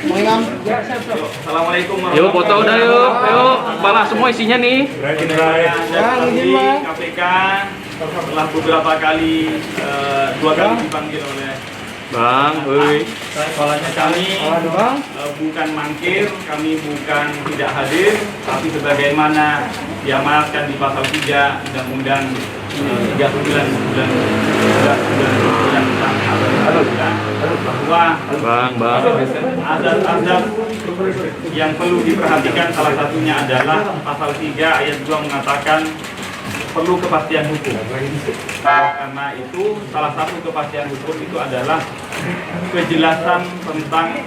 Assalamualaikum warahmatullahi wabarakatuh. Yuk foto udah yuk, balas semua isinya nih. KPK telah beberapa kali, 2 kali dipanggil oleh Bang, kami bukan mangkir, kami bukan tidak hadir, tapi sebagaimana diamanatkan di pasal 3 Undang-Undang 39 bahwa azas-azas yang perlu diperhatikan salah satunya adalah pasal 3 ayat 2 mengatakan perlu kepastian hukum. Karena itu salah satu kepastian hukum itu adalah kejelasan tentang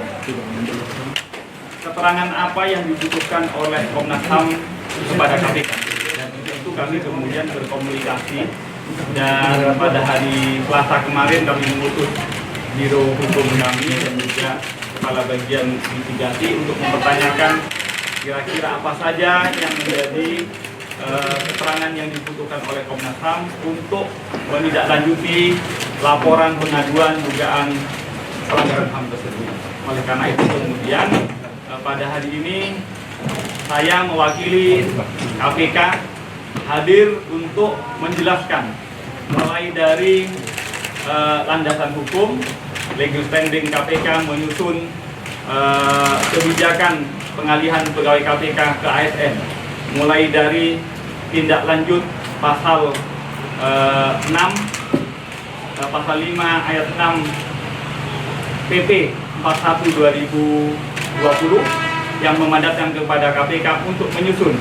keterangan apa yang dibutuhkan oleh Komnas HAM kepada KPK. Dan itu kami kemudian berkomunikasi, dan pada hari Selasa kemarin kami mengutus Biro Hukum kami dan juga Kepala Bagian Mitigasi untuk mempertanyakan kira-kira apa saja yang menjadi keterangan yang dibutuhkan oleh Komnas HAM untuk menindaklanjuti laporan pengaduan dugaan pelanggaran HAM tersebut. Oleh karena itu kemudian pada hari ini saya mewakili KPK hadir untuk menjelaskan mulai dari landasan hukum, legal standing KPK menyusun kebijakan pengalihan pegawai KPK ke ASN, mulai dari tindak lanjut pasal 6, pasal 5 ayat 6 PP 41/2020 yang memandatkan kepada KPK untuk menyusun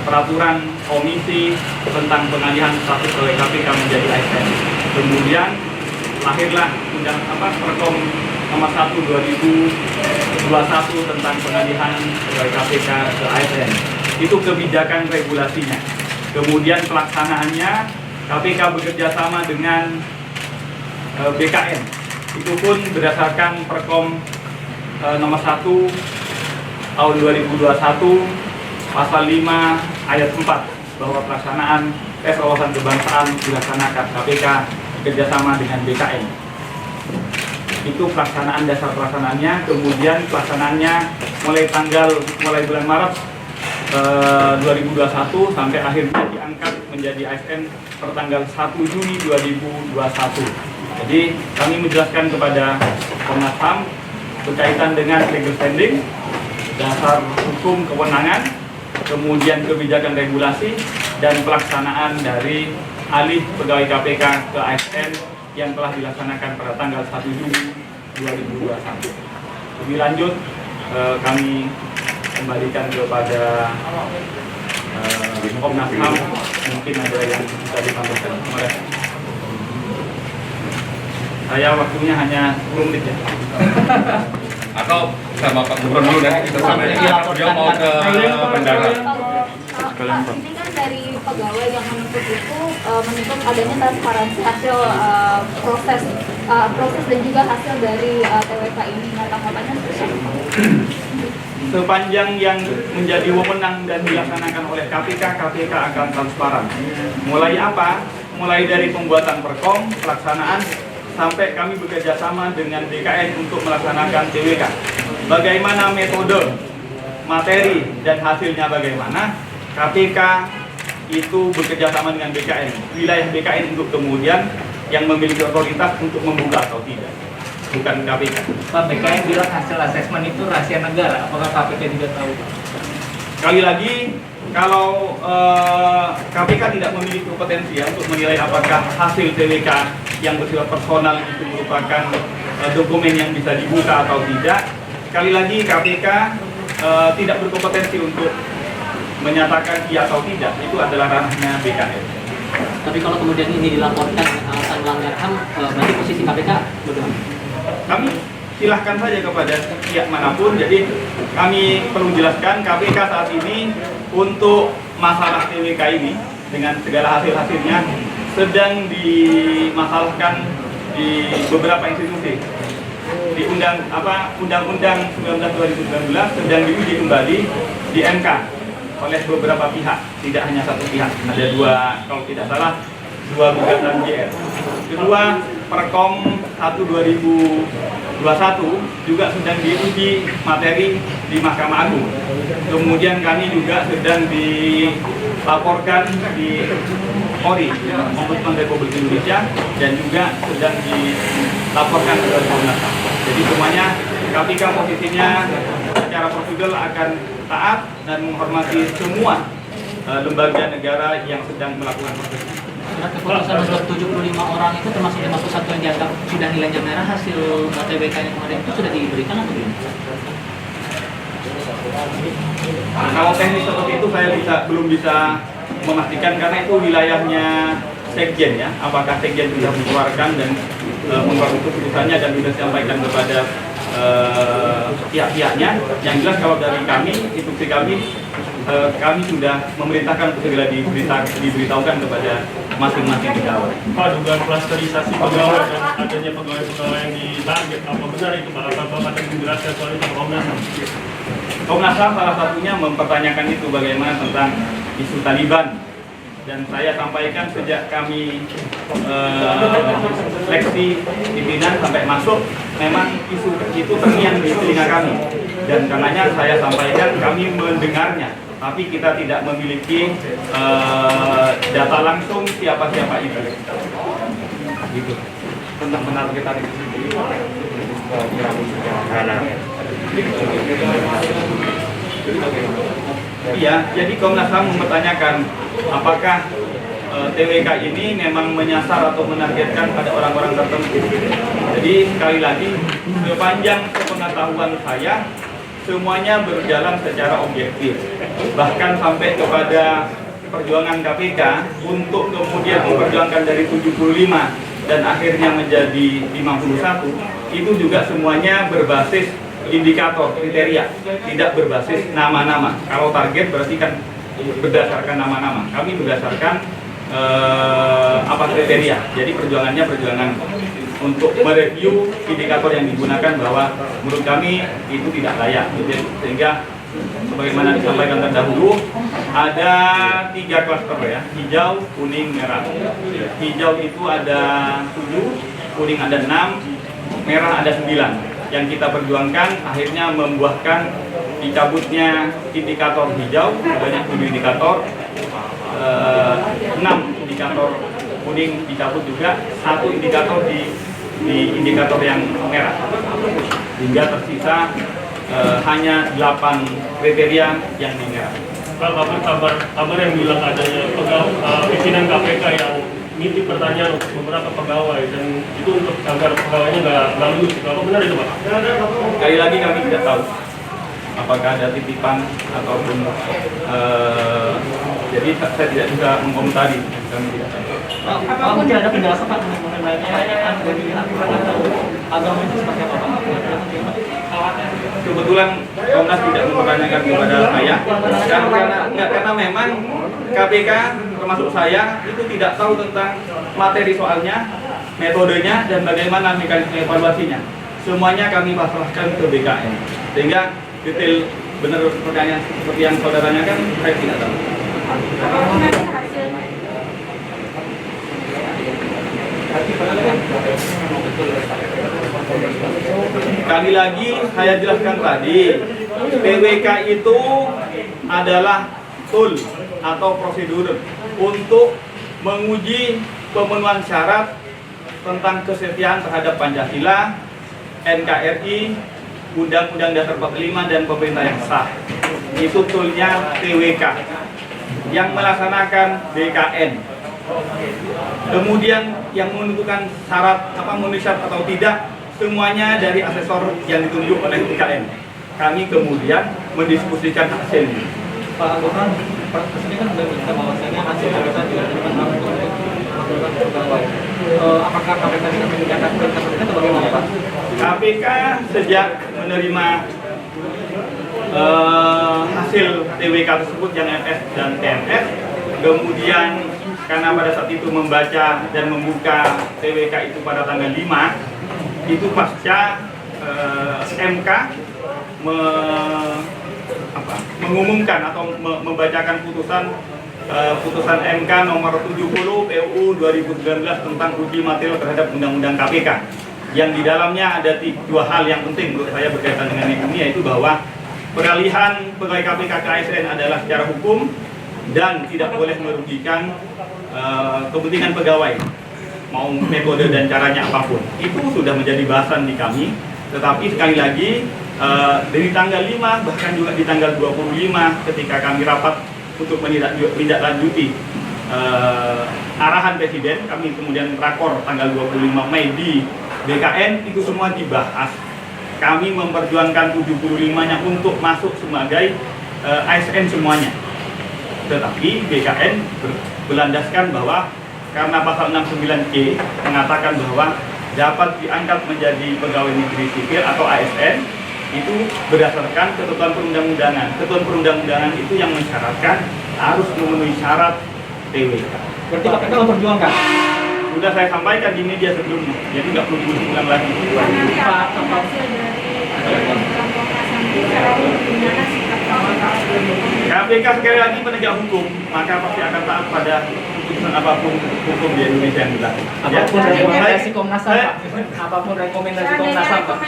peraturan komisi tentang pengalihan status pegawai KPK menjadi ASN. Kemudian lahirlah Perkom nomor 1/2021 tentang pengalihan pegawai KPK ke ASN. Itu kebijakan regulasinya. Kemudian pelaksanaannya KPK bekerja sama dengan BKN. Itu pun berdasarkan Perkom nomor 1 tahun 2021 pasal 5 ayat 4 bahwa pelaksanaan tes wawasan kebangsaan dilaksanakan KPK bekerjasama dengan BKN. Itu pelaksanaan, dasar pelaksanaannya. Kemudian pelaksanaannya mulai bulan Maret 2021 sampai akhirnya diangkat menjadi ASN pertanggal 1 Juni 2021. Jadi kami menjelaskan kepada Komnas HAM berkaitan dengan legal standing, dasar hukum kewenangan, kemudian kebijakan regulasi, dan pelaksanaan dari alih pegawai KPK ke ASN yang telah dilaksanakan pada tanggal 1 Juni 2021. Lebih lanjut kami kembalikan kepada Komnas HAM, mungkin ada yang bisa disampaikan oleh saya. Waktunya hanya 10 menit ya. Atau sama Pak Gubernur dulu nanti kita sampaikan. Dia mau ke bandara. Ini kan dari pegawai yang menuntut itu menuntut adanya transparansi hasil proses dan juga hasil dari TWK ini. Nah, tanggapannya seperti apa? Sepanjang yang menjadi wewenang dan dilaksanakan oleh KPK, KPK akan transparan. Mulai apa? Mulai dari pembuatan perkom, pelaksanaan, sampai kami bekerja sama dengan BKN untuk melaksanakan TWK. Bagaimana metode, materi, dan hasilnya bagaimana? KPK itu bekerja sama dengan BKN. Wilayah BKN untuk kemudian yang memiliki otoritas untuk membuka atau tidak, bukan KPK. Pak, BKN bilang hasil asesmen itu rahasia negara. Apakah KPK juga tahu, Pak? Sekali lagi, kalau KPK tidak memiliki kompetensi untuk menilai apakah hasil TWK yang bersifat personal itu merupakan dokumen yang bisa dibuka atau tidak. Sekali lagi, KPK tidak berkompetensi untuk menyatakan iya atau tidak. Itu adalah ranahnya BKN. Tapi kalau kemudian ini dilaporkan alasan melanggar HAM, berarti posisi KPK bagaimana? Kami silahkan saja kepada pihak manapun. Jadi kami perlu jelaskan, KPK saat ini untuk masalah TWK ini dengan segala hasil-hasilnya sedang dimasalahkan di beberapa institusi. Di Undang-Undang 19 2019 sedang diuji kembali di MK oleh beberapa pihak, tidak hanya satu pihak. Ada dua, kalau tidak salah, dua gugatan JR. Kedua, Perkom 1/2021 juga sedang diuji materi di Mahkamah Agung. Kemudian kami juga sedang dilaporkan di Polri, Ombudsman Republik Indonesia, dan juga sedang dilaporkan ke Komnas HAM. Jadi semuanya KPK posisinya secara prosedur akan taat dan menghormati semua lembaga negara yang sedang melakukan proses ini. Surat keputusan untuk 75 orang itu termasuk 51 yang dianggap sudah nilainya merah, hasil TWK yang kemarin itu sudah diberikan atau belum? Kalau teknis seperti itu saya belum bisa memastikan karena itu wilayahnya Sekjen ya. Apakah Sekjen sudah mengeluarkan dan membuat keputusannya dan sudah disampaikan kepada pihak-pihaknya. Yang jelas kalau dari kami, instruksi kami sudah memerintahkan untuk segera diberitahukan kepada masing-masing pegawai. Pak, dugaan klasterisasi pegawai dan adanya pegawai-pegawai yang ditarget, apa benar itu Pak? Apa Bapak akan menjelaskan soal itu Komnas HAM? Komnas HAM salah satunya mempertanyakan itu bagaimana tentang isu Taliban. Dan saya sampaikan sejak kami seleksi pimpinan sampai masuk, memang isu itu terngiang di telinga kami. Dan karenanya saya sampaikan kami mendengarnya, tapi kita tidak memiliki data langsung siapa-siapa itu. Gitu. Tentang benar kita Iya, jadi Komnas HAM mempertanyakan apakah TWK ini memang menyasar atau menargetkan pada orang-orang tertentu. Jadi sekali lagi, sepanjang sepengetahuan saya, semuanya berjalan secara objektif. Bahkan sampai kepada perjuangan KPK untuk kemudian memperjuangkan dari 75 dan akhirnya menjadi 51, itu juga semuanya berbasis indikator, kriteria, tidak berbasis nama-nama. Kalau target berarti kan berdasarkan nama-nama. Kami berdasarkan kriteria. Jadi perjuangannya perjuangan untuk mereview indikator yang digunakan bahwa menurut kami itu tidak layak. Sehingga sebagaimana disampaikan terdahulu, ada 3 klaster ya, hijau, kuning, merah. Hijau itu ada 7, kuning ada 6, merah ada 9. Yang kita perjuangkan akhirnya membuahkan dicabutnya indikator hijau, banyak 7 indikator, 6 indikator kuning dicabut juga, 1 indikator di indikator yang merah, hingga tersisa hanya 8 kriteria yang di merah. Pak, kabar yang bilang adanya pimpinan KPK yang nitip pertanyaan untuk beberapa pegawai dan itu untuk agar pegawainya nggak lulus. Apa benar itu Pak? Sekali lagi kami tidak tahu apakah ada titipan ataupun jadi saya tidak bisa mengkomentari. Kami tidak tahu. Pak, mungkin ada penjelasan Pak mengenai dari agama itu seperti apa Pak? Kebetulan Komnas tidak mempertanyakan kepada saya karena memang KPK termasuk saya itu tidak tahu tentang materi soalnya, metodenya, dan bagaimana mekanisme evaluasinya. Semuanya kami pasrahkan ke BKN. Sehingga detail benar pertanyaan seperti yang saudara tanyakan, saya tidak tahu. Sekali lagi saya jelaskan tadi, TWK itu adalah tool atau prosedur untuk menguji pemenuhan syarat tentang kesetiaan terhadap Pancasila, NKRI, Undang-Undang Dasar 45 dan pemerintah yang sah. Itu toolnya TWK yang melaksanakan BKN. Kemudian yang menentukan syarat memenuhi syarat atau tidak, semuanya dari asesor yang ditunjuk oleh BKN. Kami kemudian mendiskusikan hasilnya. Pak Gubernur, Presiden kan sudah minta bahwasanya hasil KPK juga dilakukan untuk pegawai. Apakah KPK tidak meningkatkan perintah Presiden atau bagaimana Pak? KPK sejak menerima hasil TWK tersebut yang MS dan TMS, kemudian karena pada saat itu membaca dan membuka TWK itu pada tanggal 5, itu pasca MK mengumumkan atau membacakan putusan MK nomor 70 PUU 2019 tentang uji materi terhadap Undang-Undang KPK. yang di dalamnya ada dua hal yang penting menurut saya berkaitan dengan ini, yaitu bahwa peralihan pegawai KPK ke ASN adalah secara hukum dan tidak boleh merugikan kepentingan pegawai, mau metode dan caranya apapun. Itu sudah menjadi bahasan di kami, tetapi sekali lagi dari tanggal 5 bahkan juga di tanggal 25 ketika kami rapat untuk menindaklanjuti arahan Presiden, kami kemudian rakor tanggal 25 Mei di BKN, itu semua dibahas. Kami memperjuangkan 75-nya untuk masuk sebagai ASN semuanya. Tetapi BKN berlandaskan bahwa karena pasal 69C mengatakan bahwa dapat diangkat menjadi pegawai negeri sipil atau ASN itu berdasarkan ketentuan perundang-undangan. Ketentuan perundang-undangan itu yang mensyaratkan harus memenuhi syarat TWK. Berarti KPK memperjuangkan. Sudah saya sampaikan di media sebelumnya, jadi nggak perlu diulang lagi. Nanti apa hasil dari Komnas nanti secara gimana sikap KPK sekali lagi penegak hukum, maka pasti akan taat pada keputusan apapun hukum di Indonesia yang berlaku. Apapun rekomendasi Komnas HAM, Pak. Apapun rekomendasi Komnas HAM, Pak.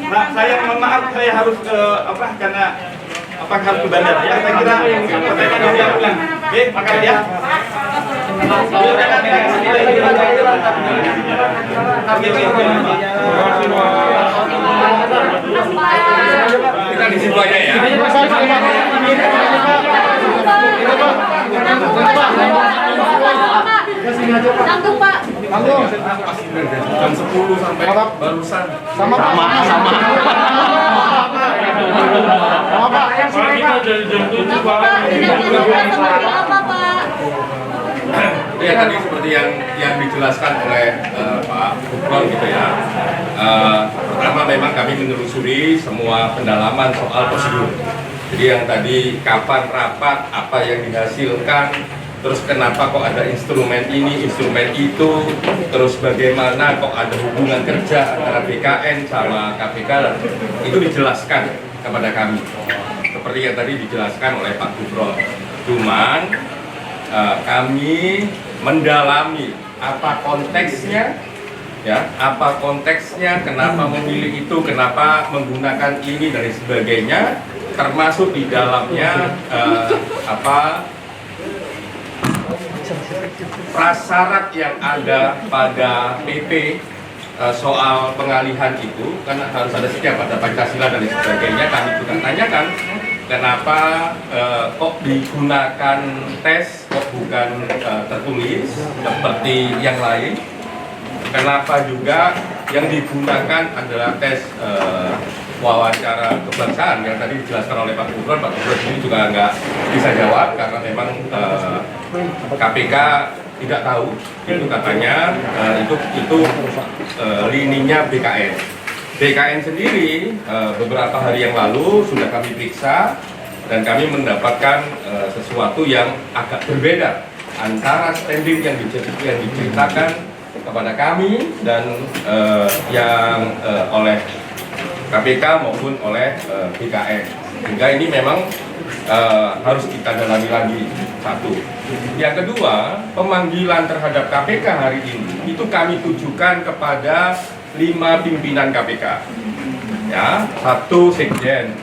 Pak, saya mohon maaf, saya harus karena harus ke bandara ya. Saya kira oke, makasih ya. Kita di situ aja ya. Tanggung Pak. Jam 10 sampai barusan. Sama. Pak, kita dari jam 7 Pak. Apa Pak? Ya tadi seperti yang dijelaskan oleh Pak Gufron gitu ya. Pertama memang kami menelusuri semua pendalaman soal prosedur. Jadi yang tadi kapan rapat, apa yang dihasilkan, terus kenapa kok ada instrumen ini, instrumen itu, terus bagaimana kok ada hubungan kerja antara BKN sama KPK, itu dijelaskan kepada kami. Seperti yang tadi dijelaskan oleh Pak Gufron. Cuman kami mendalami apa konteksnya, ya, apa konteksnya, kenapa memilih itu, kenapa menggunakan ini dan sebagainya, termasuk di dalamnya prasyarat yang ada pada PP soal pengalihan itu, karena harus ada setiap ada Pancasila dan sebagainya. Kami juga tanyakan kenapa kok digunakan tes, kok bukan tertulis seperti yang lain. Kenapa juga yang digunakan adalah tes wawancara kebangsaan yang tadi dijelaskan oleh Pak Gufron. Pak Gufron ini juga nggak bisa jawab karena memang KPK tidak tahu. Itu katanya itu lininya BKN. BKN sendiri beberapa hari yang lalu sudah kami periksa dan kami mendapatkan sesuatu yang agak berbeda antara standing yang diceritakan kepada kami dan yang oleh KPK maupun oleh BKN. Sehingga ini memang harus kita dalami lagi, satu. Yang kedua, pemanggilan terhadap KPK hari ini itu kami tujukan kepada 5 pimpinan KPK. Ya, 1 sekjen.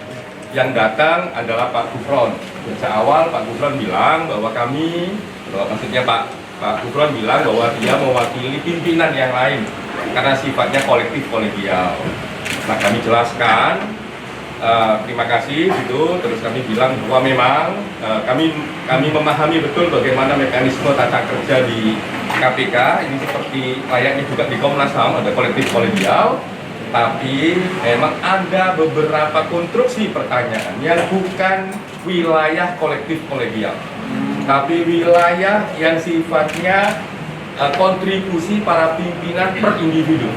Yang datang adalah Pak Gufron. Sejak awal Pak Gufron bilang bahwa maksudnya Pak Gufron bilang bahwa dia mewakili pimpinan yang lain karena sifatnya kolektif kolegial. Nah, kami jelaskan, terima kasih gitu. Terus kami bilang bahwa memang kami memahami betul bagaimana mekanisme tata kerja di KPK. Ini seperti layaknya juga di Komnas HAM ada kolektif kolegial, tapi memang ada beberapa konstruksi pertanyaan yang bukan wilayah kolektif kolegial, tapi wilayah yang sifatnya kontribusi para pimpinan per individu.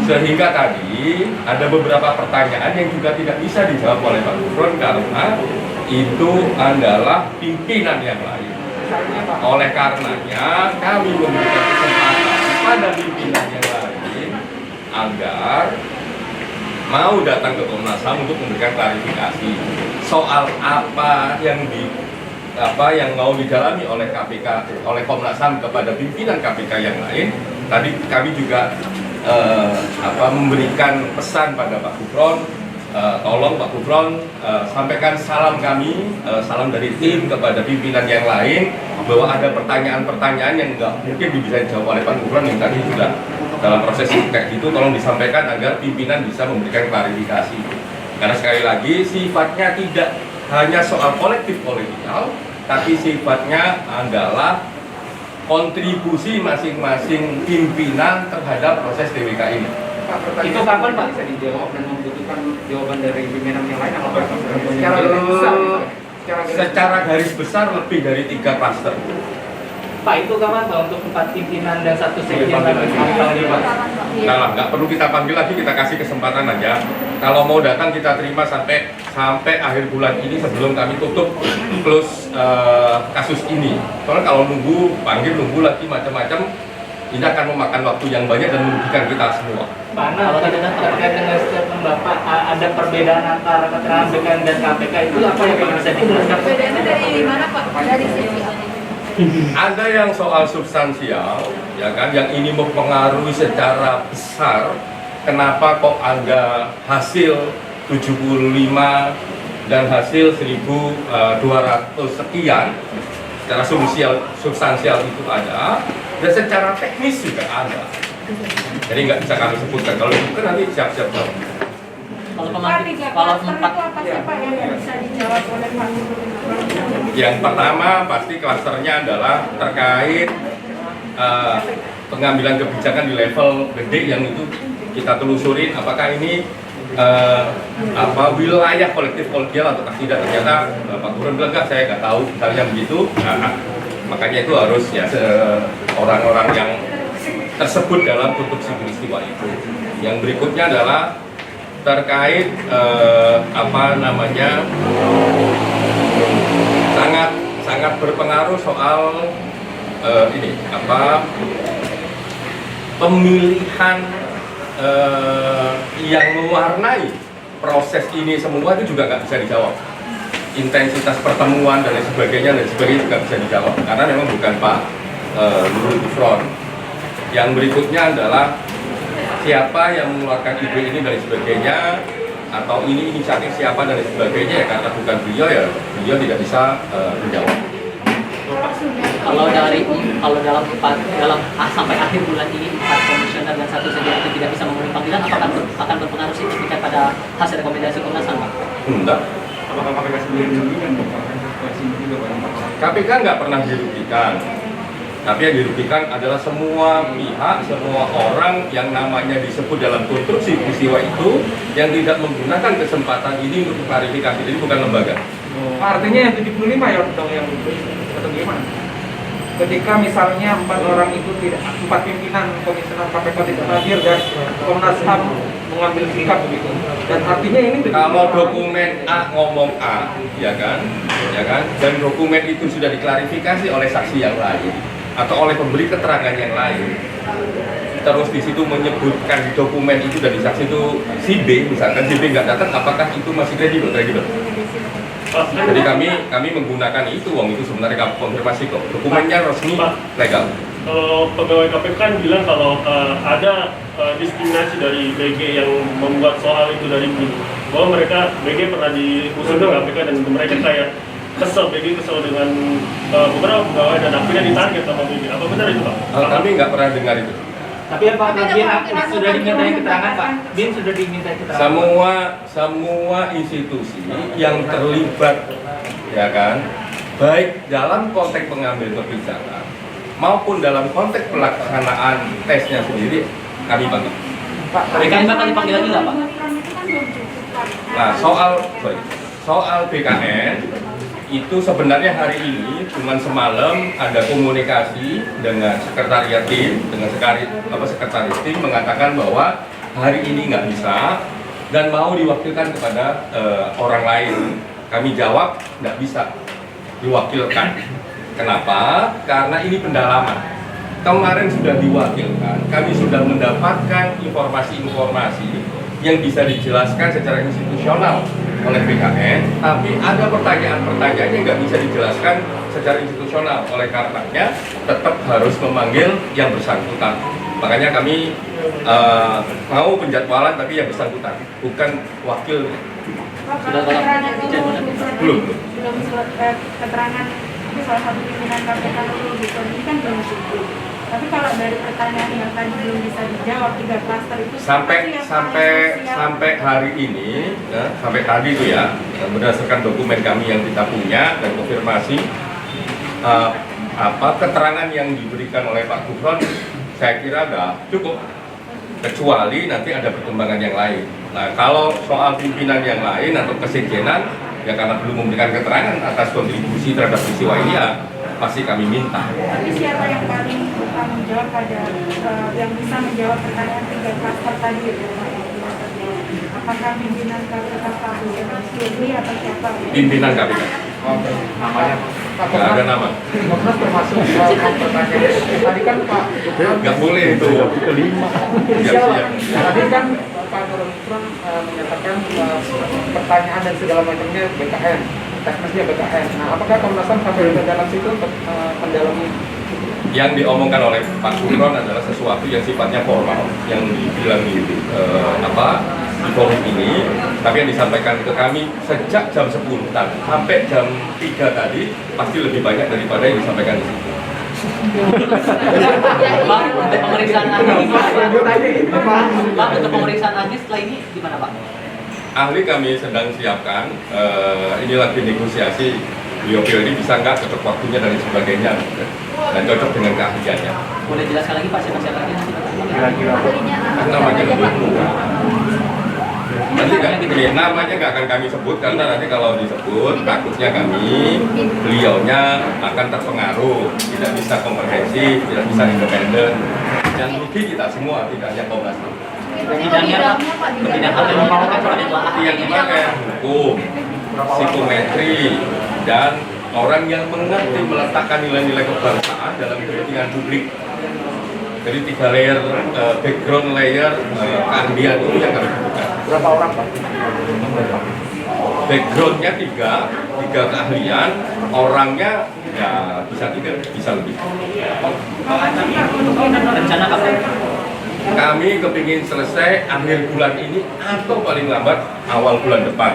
Sehingga tadi ada beberapa pertanyaan yang juga tidak bisa dijawab oleh Pak Gufron karena itu adalah pimpinan yang lain. Oleh karenanya kami memberikan kesempatan pada pimpinan yang lain agar mau datang ke Komnas HAM untuk memberikan klarifikasi soal apa yang mau didalami oleh KPK, oleh Komnas HAM kepada pimpinan KPK yang lain. Tadi kami juga memberikan pesan pada Pak Gufron, tolong Pak Gufron sampaikan salam kami, salam dari tim kepada pimpinan yang lain, bahwa ada pertanyaan-pertanyaan yang nggak mungkin bisa dijawab oleh Pak Gufron yang tadi juga dalam proses kayak gitu, tolong disampaikan agar pimpinan bisa memberikan klarifikasi. Karena sekali lagi sifatnya tidak hanya soal kolektif politikal, tapi sifatnya adalah kontribusi masing-masing pimpinan terhadap proses TWK ini. Itu kapan Pak bisa dijawab dan membutuhkan jawaban dari pimpinan yang lain? Apa secara garis besar? Secara garis besar lebih dari 3 klaster. Pak, itu kapan Pak untuk 4 pimpinan dan 1 sekjen lagi? Nah, nggak perlu kita panggil lagi, kita kasih kesempatan aja. Kalau mau datang kita terima sampai akhir bulan ini sebelum kami tutup close kasus ini. Soalnya kalau nunggu lagi macam-macam, ini akan memakan waktu yang banyak dan merugikan kita semua. Pak, kalau terkait dengan statement Bapak, ada perbedaan antara keterangan BKN dan KPK itu apa yang bisa dijelaskan? Bedanya dari mana Pak? Dari sisi Ada yang soal substansial, ya kan, yang ini mempengaruhi secara besar. Kenapa kok ada hasil 75 dan hasil 1.200 sekian? Secara substansial itu ada, dan secara teknis juga ada. Jadi nggak bisa kami sebutkan. Kalau itu nanti siap-siap jawab. Kalau 4 itu apa sih Pak yang bisa dijawab oleh Pak? Yang pertama pasti klasternya adalah terkait pengambilan kebijakan di level gede yang itu kita telusurin apakah ini wilayah kolektif kolegial atau tidak. Ternyata Pak Gubernur bilang enggak, saya nggak tahu, misalnya begitu. Makanya itu harus ya orang-orang yang tersebut dalam konstruksi peristiwa itu. Yang berikutnya adalah terkait sangat berpengaruh soal pemilihan yang mewarnai proses ini semua itu juga nggak bisa dijawab. Intensitas pertemuan dan lain sebagainya juga bisa dijawab karena memang bukan Pak Nurul Gufron. Yang berikutnya adalah siapa yang mengeluarkan ide ini dan sebagainya, atau ini inisiatif siapa dan sebagainya, ya karena bukan beliau ya beliau tidak bisa menjawab. Kalau dalam sampai akhir bulan ini 4 komisioner dan 1 sekjen itu tidak bisa memenuhi panggilan, apakah akan berpengaruh signifikan pada hasil rekomendasi Komnas HAM, Pak? Enggak. Apakah KPK sendiri dirugikan? KPK nggak pernah dirugikan. Tapi yang dirugikan adalah semua pihak, semua orang yang namanya disebut dalam konstruksi peristiwa itu yang tidak menggunakan kesempatan ini untuk klarifikasi. Jadi bukan lembaga. Artinya yang 75 ya dong yang atau gimana? Ketika misalnya 4 orang itu tidak, 4 pimpinan komisioner KPK tidak hadir dan Komnas HAM mengambil sikap begitu. Dan artinya ini kalau dokumen A ngomong A, ya kan, dan dokumen itu sudah diklarifikasi oleh saksi yang lain atau oleh pemberi keterangan yang lain, terus di situ menyebutkan dokumen itu dari saksi itu si B, misalkan si B nggak datang, apakah itu masih kredibel? Jadi kami menggunakan itu, itu sebenarnya kami konfirmasi kok, dokumennya resmi, legal. Kalau pegawai KPK kan bilang kalau ada diskriminasi dari BG yang membuat soal itu dari begini, bahwa BG pernah diusulkan KPK dan mereka kayak BG kesel dengan beberapa pegawai dan akhirnya ditarget sama BG. Apa benar itu Pak? Kami nggak pernah dengar itu. Tapi ya Pak, Bin sudah dimintai keterangan Pak. Bin sudah dimintai keterangan. Semua institusi yang terlibat, ya kan, baik dalam konteks pengambil kebijakan maupun dalam konteks pelaksanaan tesnya sendiri kami panggil. BKN bakal dipanggil lagi nggak Pak? Nah soal BKN itu sebenarnya hari ini cuma semalam ada komunikasi dengan sekretariat tim, sekretaris tim mengatakan bahwa hari ini nggak bisa dan mau diwakilkan kepada orang lain. Kami jawab nggak bisa diwakilkan. Kenapa? Karena ini pendalaman. Kemarin sudah diwakilkan, kami sudah mendapatkan informasi-informasi yang bisa dijelaskan secara institusional oleh BKN, tapi ada pertanyaan-pertanyaan yang nggak bisa dijelaskan secara institusional. Oleh karenanya, tetap harus memanggil yang bersangkutan. Makanya kami mau penjadwalan tapi yang bersangkutan, bukan wakil. Sudah dalam Belum. Belum surat keterangan itu salah satu pimpinan KPK dulu gitu. Ini kan belum cukup. Tapi kalau dari pertanyaan yang tadi belum bisa dijawab 3 klaster itu sampai hari ini ya, sampai tadi itu ya, berdasarkan dokumen kami yang kita punya dan konfirmasi keterangan yang diberikan oleh Pak Gufron saya kira sudah cukup, kecuali nanti ada perkembangan yang lain. Nah, kalau soal pimpinan yang lain atau kesekjenan ya karena belum memberikan keterangan atas kontribusi terhadap peristiwa ini ya pasti kami minta. Tapi siapa yang paling bertanggung jawab pada yang bisa menjawab pertanyaan 3 klaster tadi itu? Apakah pimpinan KPK Pak Firly atau siapa? Pimpinan KPK. Namanya Nggak ada nama. Komnas termasuk pertanyaan. Tadi kan Pak Nggak boleh itu. Siap. Tadi kan Pak Nurul menyatakan pertanyaan dan segala macamnya BKN, teknisnya BKN. Nah, apakah Komnas HAM sampai ke dalam situ untuk mendalami? Yang diomongkan oleh Pak Gufron adalah sesuatu yang sifatnya formal, yang dibilang di forum ini, tapi yang disampaikan ke kami sejak jam 10 tadi sampai jam 3 tadi pasti lebih banyak daripada yang disampaikan di situ. Pak, untuk pemeriksaan ahli, Pak, untuk pemeriksaan ahli setelah ini gimana Pak? Ahli kami sedang siapkan, ini lagi negosiasi, beliau ini bisa nggak cocok waktunya dan sebagainya, dan cocok dengan keahliannya. Boleh jelaskan lagi Pak, siapa lagi nanti? Namanya lebih nanti namanya nggak akan kami sebut karena nanti kalau disebut takutnya kami beliaunya akan terpengaruh, tidak bisa komprehensif, tidak bisa independen, dan rugi kita semua, tidak hanya Komnas HAM. Bidangnya Pak, bidang apa yang mengatakan kepada dua ahli Yang dipakai hukum, psikometri, dan orang yang mengerti meletakkan nilai-nilai kebangsaan dalam kepentingan publik. Jadi 3 layer, background layer, keahlian itu yang kami butuhkan. Berapa orang Pak? Backgroundnya 3 keahlian, orangnya ya bisa 3, bisa lebih. rencana kapan? Kami kepingin selesai akhir bulan ini atau paling lambat awal bulan depan.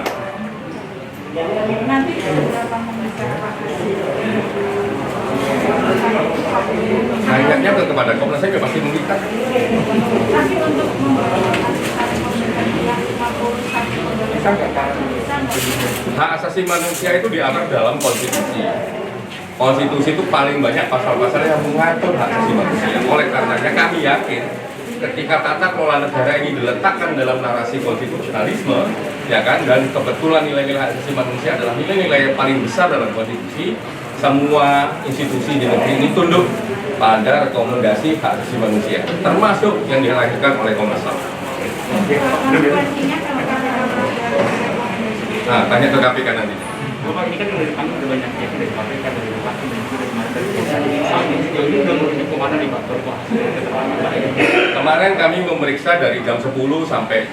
Nanti berapa memberikan Kayaknya kepada Komnas saya pasti mengikat. Tapi untuk memperoleh Bisa nggak Pak? Hak asasi manusia itu diatur dalam konstitusi. Konstitusi itu paling banyak pasal-pasal yang mengatur hak asasi manusia. Oleh karenanya kami yakin ketika tata kelola negara ini diletakkan dalam narasi konstitusionalisme, ya kan, dan kebetulan nilai-nilai hak asasi manusia adalah nilai-nilai yang paling besar dalam konstitusi, semua institusi di negeri ini tunduk pada rekomendasi hak asasi manusia, termasuk yang dilahirkan oleh Komnas HAM. Nah, tanya ke KPK nanti. Bapak ini kan udah dipanggil udah banyak ya dari KPK, dari Bupati, dari mana dari sejauh ini udah merujuk kemana nih Pak? Kemarin kami memeriksa dari jam 10 sampai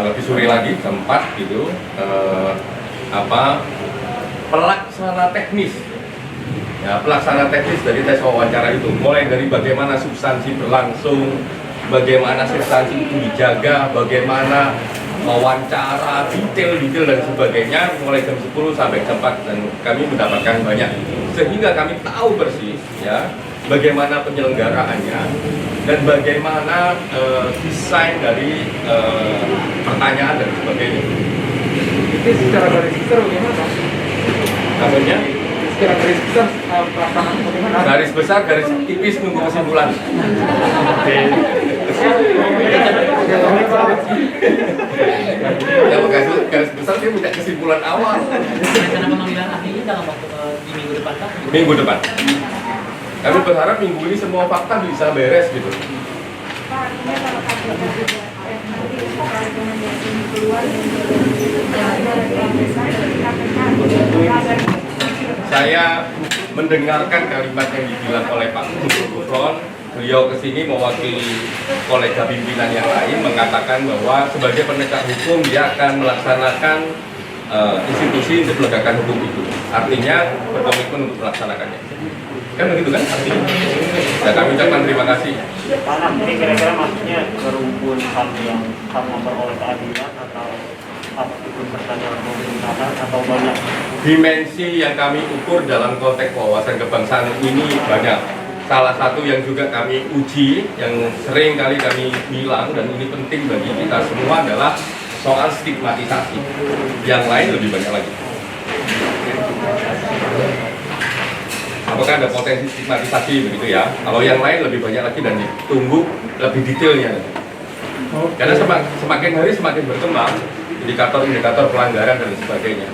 lebih sore lagi, jam 4 gitu, pelaksana teknis. Ya, pelaksana teknis dari tes wawancara itu, mulai dari bagaimana substansi berlangsung, bagaimana substansi itu dijaga, bagaimana wawancara, detail dan sebagainya, mulai jam 10 sampai jam 4, dan kami mendapatkan banyak, sehingga kami tahu persis ya bagaimana penyelenggaraannya dan bagaimana desain dari pertanyaan dan sebagainya. Itu secara garis besar bagaimana? Maksudnya Secara garis besar pelaksanaan bagaimana? garis besar, garis tipis nunggu kesimpulan. Ya garis besar dia punya kesimpulan awal. Rencana pemanggilan ahli ini dalam waktu di minggu depan Pak? Minggu depan. Kami berharap minggu ini semua fakta bisa beres gitu. Pak, artinya kalau KPK tidak nanti rekomendasi ini keluar dan ada rekomendasi dari KPK agar Saya mendengarkan kalimat yang dibilang oleh Pak Gufron. Beliau kesini mewakili kolega pimpinan yang lain mengatakan bahwa sebagai penegak hukum dia akan melaksanakan institusi untuk menegakkan hukum itu. Artinya berkomitmen untuk melaksanakannya. Kan begitu kan artinya? Ya, kami ucapkan terima kasih. Pak, ini kira-kira maksudnya berumpun HAM yang HAM memperoleh keadilan atau apa itu pertanyaan pemerintahan atau banyak? Dimensi yang kami ukur dalam konteks wawasan kebangsaan ini banyak. Salah satu yang juga kami uji, yang sering kali kami bilang dan ini penting bagi kita semua adalah soal stigmatisasi. Yang lain lebih banyak lagi. Apakah ada potensi stigmatisasi begitu ya? Kalau yang lain lebih banyak lagi dan ditunggu lebih detailnya. Karena semakin hari semakin berkembang indikator-indikator pelanggaran dan sebagainya.